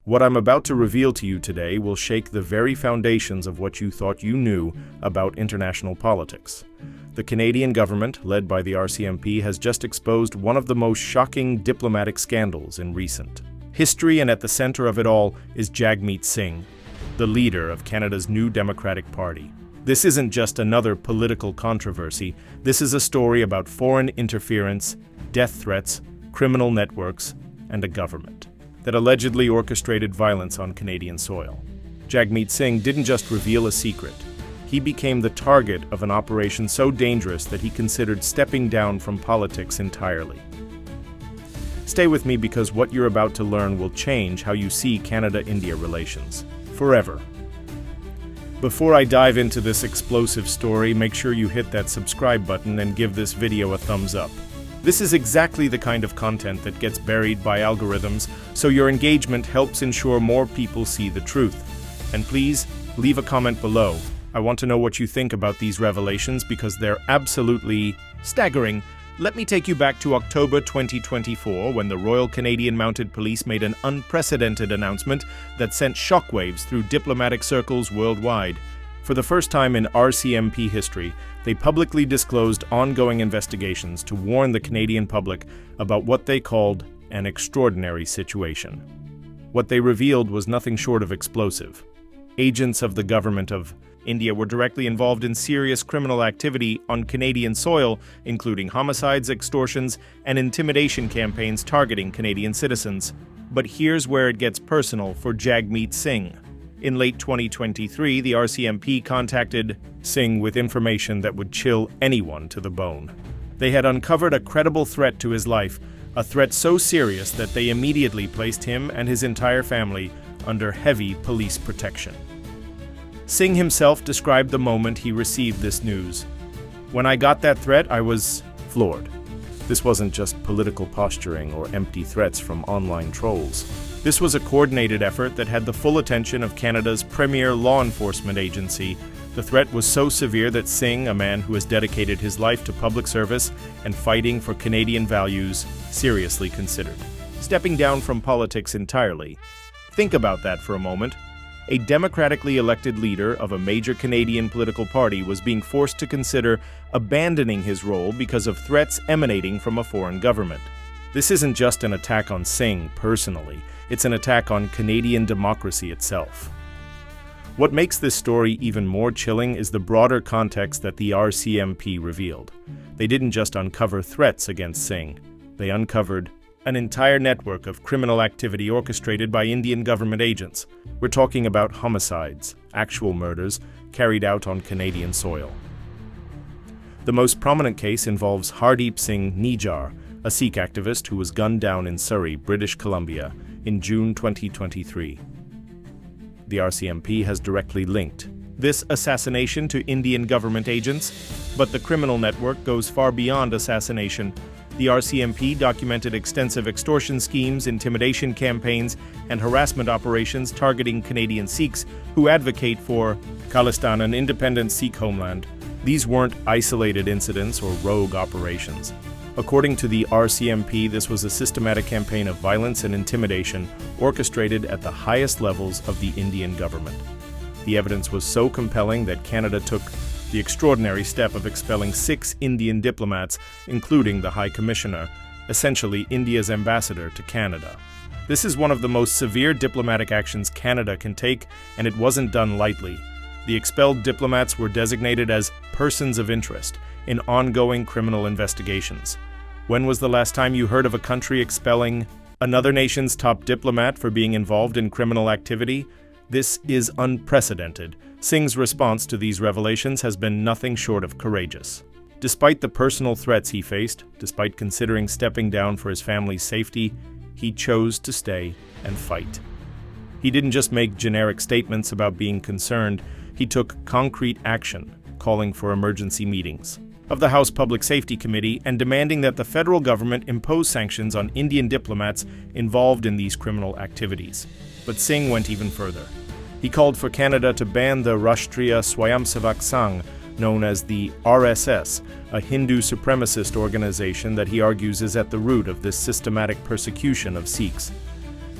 What I'm about to reveal to you today will shake the very foundations of what you thought you knew about international politics. The Canadian government, led by the RCMP, has just exposed one of the most shocking diplomatic scandals in recent history, and at the center of it all is Jagmeet Singh, the leader of Canada's new Democratic Party. This isn't just another political controversy. This is a story about foreign interference, death threats, criminal networks, and a government that allegedly orchestrated violence on Canadian soil. Jagmeet Singh didn't just reveal a secret. He became the target of an operation so dangerous that he considered stepping down from politics entirely. Stay with me, because what you're about to learn will change how you see Canada-India relations forever. Before I dive into this explosive story, make sure you hit that subscribe button and give this video a thumbs up. This is exactly the kind of content that gets buried by algorithms, so your engagement helps ensure more people see the truth. And please, leave a comment below. I want to know what you think about these revelations, because they're absolutely staggering. Let me take you back to October 2024, when the Royal Canadian Mounted Police made an unprecedented announcement that sent shockwaves through diplomatic circles worldwide. For the first time in RCMP history, they publicly disclosed ongoing investigations to warn the Canadian public about what they called an extraordinary situation. What they revealed was nothing short of explosive. Agents of the government of India were directly involved in serious criminal activity on Canadian soil, including homicides, extortions, and intimidation campaigns targeting Canadian citizens. But here's where it gets personal for Jagmeet Singh. In late 2023, the RCMP contacted Singh with information that would chill anyone to the bone. They had uncovered a credible threat to his life, a threat so serious that they immediately placed him and his entire family under heavy police protection. Singh himself described the moment he received this news. "When I got that threat, I was floored. This wasn't just political posturing or empty threats from online trolls. This was a coordinated effort that had the full attention of Canada's premier law enforcement agency. The threat was so severe that Singh, a man who has dedicated his life to public service and fighting for Canadian values, seriously considered stepping down from politics entirely." Think about that for a moment. A democratically elected leader of a major Canadian political party was being forced to consider abandoning his role because of threats emanating from a foreign government. This isn't just an attack on Singh personally, it's an attack on Canadian democracy itself. What makes this story even more chilling is the broader context that the RCMP revealed. They didn't just uncover threats against Singh, they uncovered an entire network of criminal activity orchestrated by Indian government agents. We're talking about homicides, actual murders, carried out on Canadian soil. The most prominent case involves Hardeep Singh Nijjar, a Sikh activist who was gunned down in Surrey, British Columbia, in June 2023. The RCMP has directly linked this assassination to Indian government agents, but the criminal network goes far beyond assassination. The RCMP documented extensive extortion schemes, intimidation campaigns, and harassment operations targeting Canadian Sikhs who advocate for Khalistan, an independent Sikh homeland. These weren't isolated incidents or rogue operations. According to the RCMP, this was a systematic campaign of violence and intimidation orchestrated at the highest levels of the Indian government. The evidence was so compelling that Canada took the extraordinary step of expelling 6 Indian diplomats, including the High Commissioner, essentially India's ambassador to Canada. This is one of the most severe diplomatic actions Canada can take, and it wasn't done lightly. The expelled diplomats were designated as persons of interest in ongoing criminal investigations. When was the last time you heard of a country expelling another nation's top diplomat for being involved in criminal activity? This is unprecedented. Singh's response to these revelations has been nothing short of courageous. Despite the personal threats he faced, despite considering stepping down for his family's safety, he chose to stay and fight. He didn't just make generic statements about being concerned, he took concrete action, calling for emergency meetings of the House Public Safety Committee and demanding that the federal government impose sanctions on Indian diplomats involved in these criminal activities. But Singh went even further. He called for Canada to ban the Rashtriya Swayamsevak Sangh, known as the RSS, a Hindu supremacist organization that he argues is at the root of this systematic persecution of Sikhs.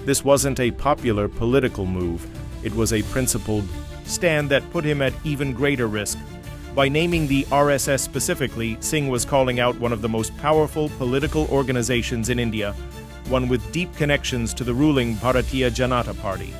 This wasn't a popular political move. It was a principled stand that put him at even greater risk. By naming the RSS specifically, Singh was calling out one of the most powerful political organizations in India, one with deep connections to the ruling Bharatiya Janata Party.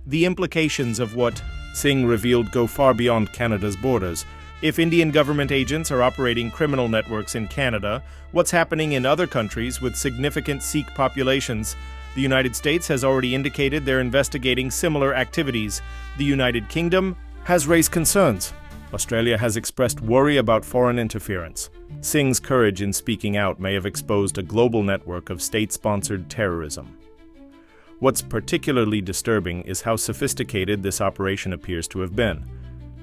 The implications of what Singh revealed go far beyond Canada's borders. If Indian government agents are operating criminal networks in Canada, what's happening in other countries with significant Sikh populations? The United States has already indicated they're investigating similar activities. The United Kingdom has raised concerns. Australia has expressed worry about foreign interference. Singh's courage in speaking out may have exposed a global network of state-sponsored terrorism. What's particularly disturbing is how sophisticated this operation appears to have been.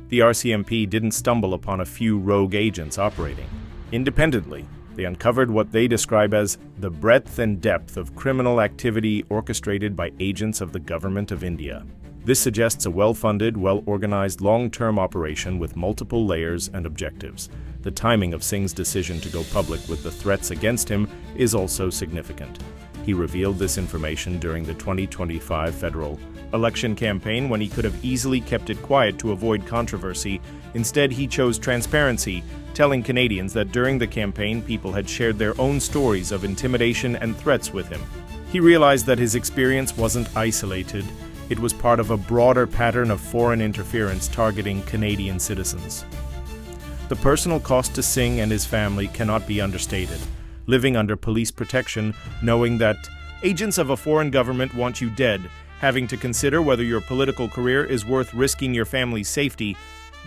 The RCMP didn't stumble upon a few rogue agents operating. Independently, they uncovered what they describe as the breadth and depth of criminal activity orchestrated by agents of the Government of India. This suggests a well-funded, well-organized, long-term operation with multiple layers and objectives. The timing of Singh's decision to go public with the threats against him is also significant. He revealed this information during the 2025 federal election campaign when he could have easily kept it quiet to avoid controversy. Instead, he chose transparency, telling Canadians that during the campaign people had shared their own stories of intimidation and threats with him. He realized that his experience wasn't isolated. It was part of a broader pattern of foreign interference targeting Canadian citizens. The personal cost to Singh and his family cannot be understated. Living under police protection, knowing that agents of a foreign government want you dead, having to consider whether your political career is worth risking your family's safety,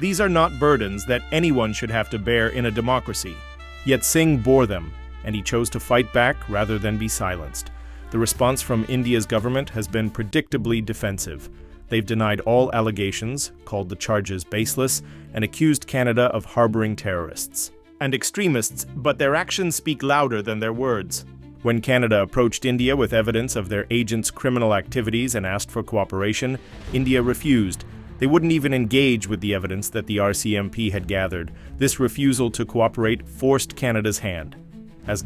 these are not burdens that anyone should have to bear in a democracy. Yet Singh bore them, and he chose to fight back rather than be silenced. The response from India's government has been predictably defensive. They've denied all allegations, called the charges baseless, and accused Canada of harboring terrorists and extremists, but their actions speak louder than their words. When Canada approached India with evidence of their agents' criminal activities and asked for cooperation, India refused. They wouldn't even engage with the evidence that the RCMP had gathered. This refusal to cooperate forced Canada's hand. As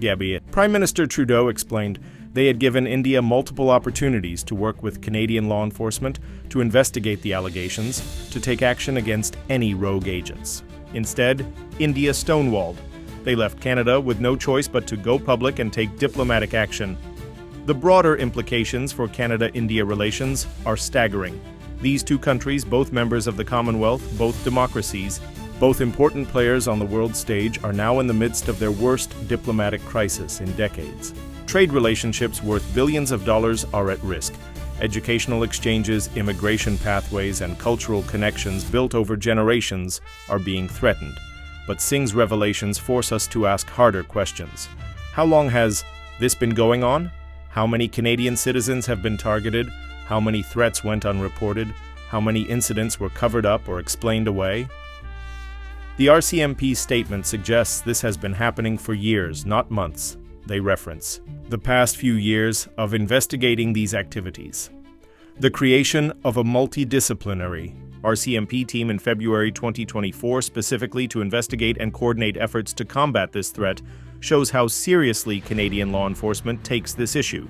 Prime Minister Trudeau explained, they had given India multiple opportunities to work with Canadian law enforcement to investigate the allegations, to take action against any rogue agents. Instead, India stonewalled. They left Canada with no choice but to go public and take diplomatic action. The broader implications for Canada-India relations are staggering. These two countries, both members of the Commonwealth, both democracies, both important players on the world stage, are now in the midst of their worst diplomatic crisis in decades. Trade relationships worth billions of dollars are at risk. Educational exchanges, immigration pathways, and cultural connections built over generations are being threatened. But Singh's revelations force us to ask harder questions. How long has this been going on? How many Canadian citizens have been targeted? How many threats went unreported? How many incidents were covered up or explained away? The RCMP's statement suggests this has been happening for years, not months. They reference the past few years of investigating these activities. The creation of a multidisciplinary RCMP team in February 2024 specifically to investigate and coordinate efforts to combat this threat shows how seriously Canadian law enforcement takes this issue.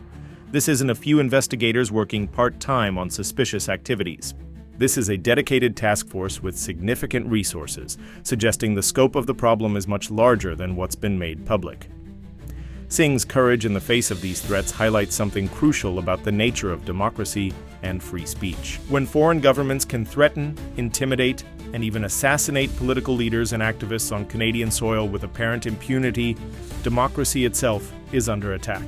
This isn't a few investigators working part-time on suspicious activities. This is a dedicated task force with significant resources, suggesting the scope of the problem is much larger than what's been made public. Singh's courage in the face of these threats highlights something crucial about the nature of democracy and free speech. When foreign governments can threaten, intimidate, and even assassinate political leaders and activists on Canadian soil with apparent impunity, democracy itself is under attack.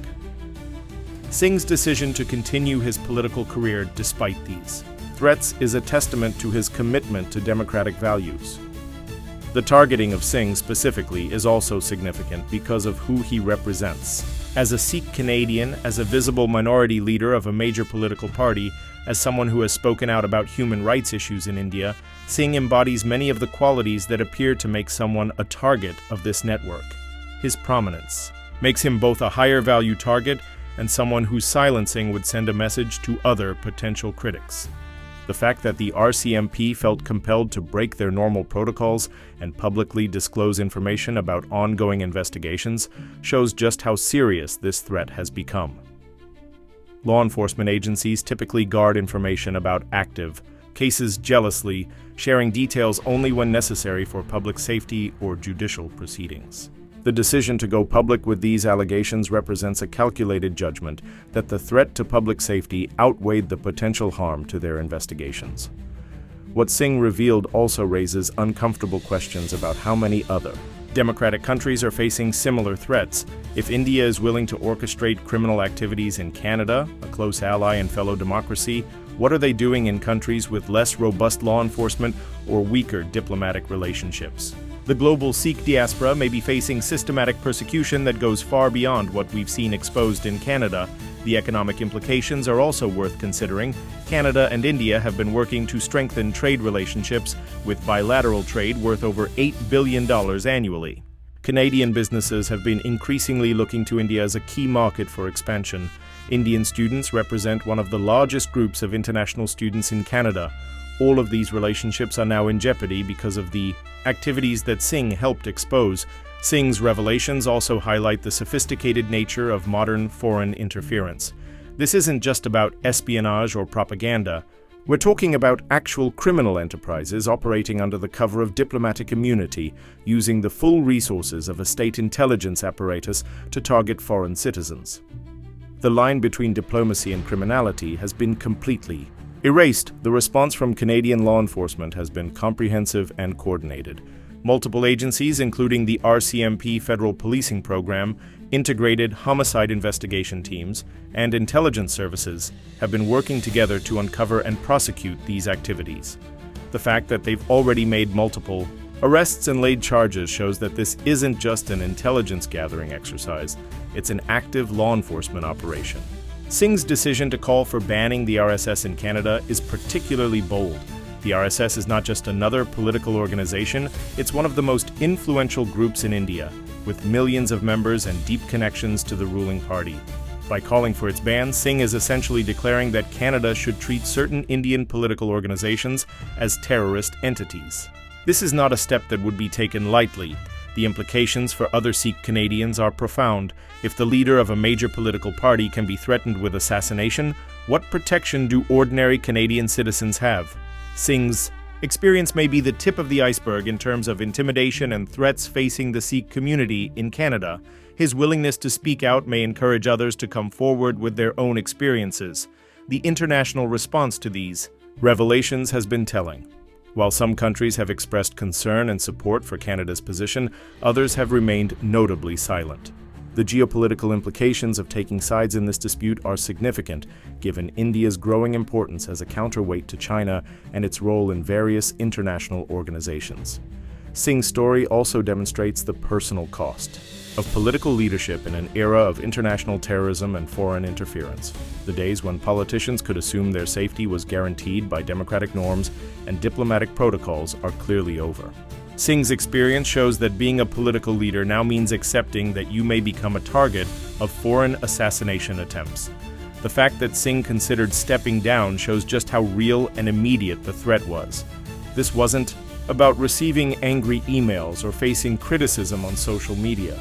Singh's decision to continue his political career despite these threats is a testament to his commitment to democratic values. The targeting of Singh specifically is also significant because of who he represents. As a Sikh Canadian, as a visible minority leader of a major political party, as someone who has spoken out about human rights issues in India, Singh embodies many of the qualities that appear to make someone a target of this network. His prominence makes him both a higher value target and someone whose silencing would send a message to other potential critics. The fact that the RCMP felt compelled to break their normal protocols and publicly disclose information about ongoing investigations shows just how serious this threat has become. Law enforcement agencies typically guard information about active cases jealously, sharing details only when necessary for public safety or judicial proceedings. The decision to go public with these allegations represents a calculated judgment that the threat to public safety outweighed the potential harm to their investigations. What Singh revealed also raises uncomfortable questions about how many other democratic countries are facing similar threats. If India is willing to orchestrate criminal activities in Canada, a close ally and fellow democracy, what are they doing in countries with less robust law enforcement or weaker diplomatic relationships? The global Sikh diaspora may be facing systematic persecution that goes far beyond what we've seen exposed in Canada. The economic implications are also worth considering. Canada and India have been working to strengthen trade relationships, with bilateral trade worth over $8 billion annually. Canadian businesses have been increasingly looking to India as a key market for expansion. Indian students represent one of the largest groups of international students in Canada. All of these relationships are now in jeopardy because of the activities that Singh helped expose. Singh's revelations also highlight the sophisticated nature of modern foreign interference. This isn't just about espionage or propaganda. We're talking about actual criminal enterprises operating under the cover of diplomatic immunity, using the full resources of a state intelligence apparatus to target foreign citizens. The line between diplomacy and criminality has been completely erased. The response from Canadian law enforcement has been comprehensive and coordinated. Multiple agencies, including the RCMP Federal Policing Program, integrated homicide investigation teams, and intelligence services, have been working together to uncover and prosecute these activities. The fact that they've already made multiple arrests and laid charges shows that this isn't just an intelligence gathering exercise, it's an active law enforcement operation. Singh's decision to call for banning the RSS in Canada is particularly bold. The RSS is not just another political organization, it's one of the most influential groups in India, with millions of members and deep connections to the ruling party. By calling for its ban, Singh is essentially declaring that Canada should treat certain Indian political organizations as terrorist entities. This is not a step that would be taken lightly. The implications for other Sikh Canadians are profound. If the leader of a major political party can be threatened with assassination, what protection do ordinary Canadian citizens have? Singh's experience may be the tip of the iceberg in terms of intimidation and threats facing the Sikh community in Canada. His willingness to speak out may encourage others to come forward with their own experiences. The international response to these revelations has been telling. While some countries have expressed concern and support for Canada's position, others have remained notably silent. The geopolitical implications of taking sides in this dispute are significant, given India's growing importance as a counterweight to China and its role in various international organizations. Singh's story also demonstrates the personal cost of political leadership in an era of international terrorism and foreign interference. The days when politicians could assume their safety was guaranteed by democratic norms and diplomatic protocols are clearly over. Singh's experience shows that being a political leader now means accepting that you may become a target of foreign assassination attempts. The fact that Singh considered stepping down shows just how real and immediate the threat was. This wasn't about receiving angry emails or facing criticism on social media.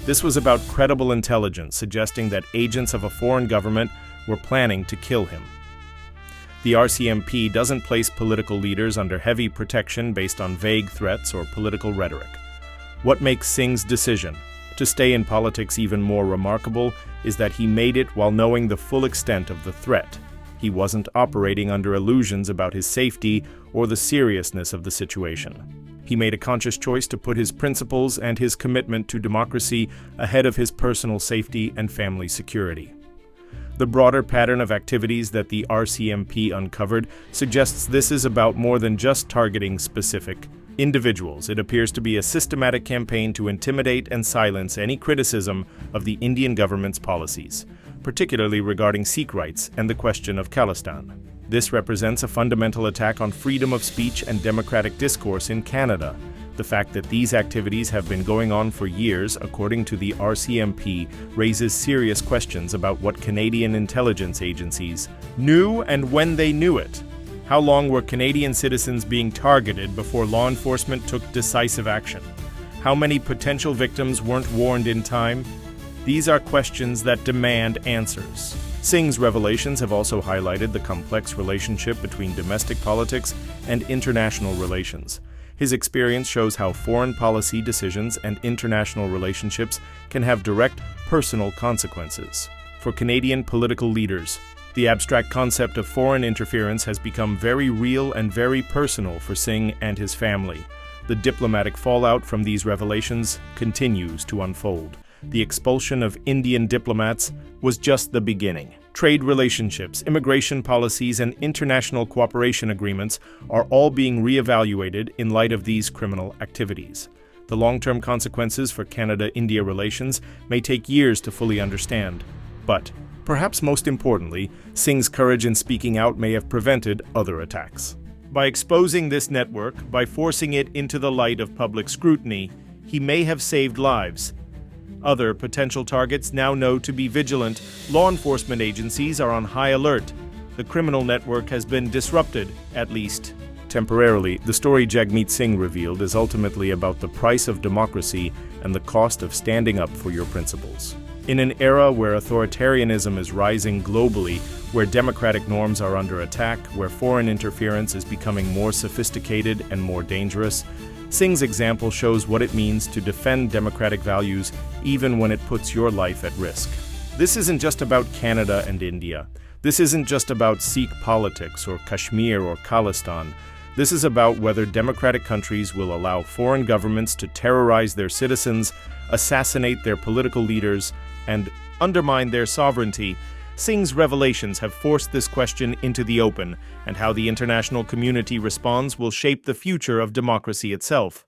This was about credible intelligence suggesting that agents of a foreign government were planning to kill him. The RCMP doesn't place political leaders under heavy protection based on vague threats or political rhetoric. What makes Singh's decision to stay in politics even more remarkable is that he made it while knowing the full extent of the threat. He wasn't operating under illusions about his safety or the seriousness of the situation. He made a conscious choice to put his principles and his commitment to democracy ahead of his personal safety and family security. The broader pattern of activities that the RCMP uncovered suggests this is about more than just targeting specific individuals. It appears to be a systematic campaign to intimidate and silence any criticism of the Indian government's policies, particularly regarding Sikh rights and the question of Khalistan. This represents a fundamental attack on freedom of speech and democratic discourse in Canada. The fact that these activities have been going on for years, according to the RCMP, raises serious questions about what Canadian intelligence agencies knew and when they knew it. How long were Canadian citizens being targeted before law enforcement took decisive action? How many potential victims weren't warned in time? These are questions that demand answers. Singh's revelations have also highlighted the complex relationship between domestic politics and international relations. His experience shows how foreign policy decisions and international relationships can have direct personal consequences. For Canadian political leaders, the abstract concept of foreign interference has become very real and very personal for Singh and his family. The diplomatic fallout from these revelations continues to unfold. The expulsion of Indian diplomats was just the beginning. Trade relationships, immigration policies, and international cooperation agreements are all being reevaluated in light of these criminal activities. The long-term consequences for Canada-India relations may take years to fully understand. But, perhaps most importantly, Singh's courage in speaking out may have prevented other attacks. By exposing this network, by forcing it into the light of public scrutiny, he may have saved lives. Other potential targets now know to be vigilant. Law enforcement agencies are on high alert. The criminal network has been disrupted, at least temporarily. The story Jagmeet Singh revealed is ultimately about the price of democracy and the cost of standing up for your principles. In an era where authoritarianism is rising globally, where democratic norms are under attack, where foreign interference is becoming more sophisticated and more dangerous, Singh's example shows what it means to defend democratic values even when it puts your life at risk. This isn't just about Canada and India. This isn't just about Sikh politics or Kashmir or Khalistan. This is about whether democratic countries will allow foreign governments to terrorize their citizens, assassinate their political leaders, and undermine their sovereignty. Singh's revelations have forced this question into the open, and how the international community responds will shape the future of democracy itself.